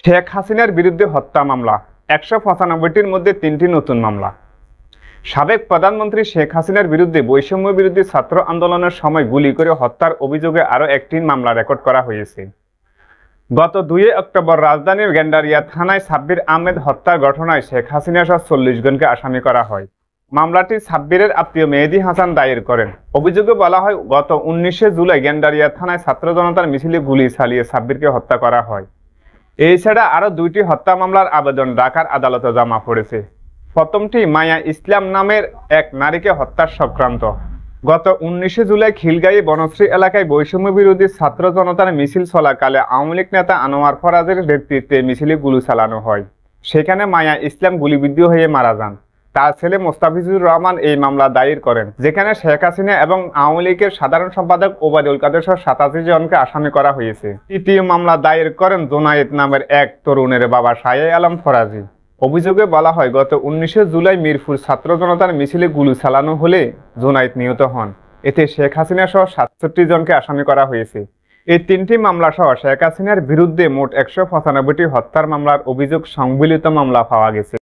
শেখ হাসিনার বিরুদ্ধে হত্যা মামলা ১৯৫টির মধ্যে ৩টি নতুন মামলা। সাবেক প্রধানমন্ত্রী শেখ হাসিনার বিরুদ্ধে বৈষম্য বিরোধী ছাত্র আন্দোলনের সময় গুলি করে হত্যার অভিযোগে আরও একটি মামলা রেকর্ড করা হয়েছে। গত ২ অক্টোবর রাজধানীর গেন্ডারিয়া থানায় সাব্বির আহমেদ হত্যার ঘটনায় শেখ হাসিনা সহ ৪০ জনকে আসামি করা হয়। মামলাটি সাব্বিরের আত্মীয় মেহেদী হাসান দায়ের করেন। অভিযোগে বলা হয়, গত ১৯শে জুলাই গেন্ডারিয়া থানায় ছাত্র জনতার মিছিলে গুলি চালিয়ে সাব্বিরকে হত্যা করা হয়। এছাড়া আরও ২টি হত্যা মামলার আবেদন ঢাকার আদালতে জমা পড়েছে। প্রথমটি মায়া ইসলাম নামের এক নারীকে হত্যার সংক্রান্ত। গত ১৯শে জুলাই খিলগাঁই বনশ্রী এলাকায় বৈষম্য বিরোধী ছাত্র জনতার মিছিল চলাকালে আওয়ামী লীগ নেতা আনোয়ার ফরাজের নেতৃত্বে মিছিলে গুলি চালানো হয়। সেখানে মায়া ইসলাম গুলিবিদ্ধ হয়ে মারা যান। তার ছেলে মোস্তাফিজুর রহমান এই মামলা দায়ের করেন, যেখানে শেখ হাসিনা এবং আওয়ামী লীগের সাধারণ সম্পাদক ওবায়দুল কাদের সহ ৮৭ জনকে আসামি করা হয়েছে। তৃতীয় মামলা দায়ের করেন জোনায়েদ নামের এক তরুণের বাবা শাহে আলম ফরাজি। অভিযোগে বলা হয়, গত ১৯শে জুলাই মিরপুর ছাত্র জনতার মিছিলে গুলি চালানো হলে জোনায়েদ নিহত হন। এতে শেখ হাসিনা সহ ৬৭ জনকে আসামি করা হয়েছে। এই ৩টি মামলা সহ শেখ হাসিনার বিরুদ্ধে মোট ১৯৫টি হত্যার মামলার অভিযোগ সংবলিত মামলা পাওয়া গেছে।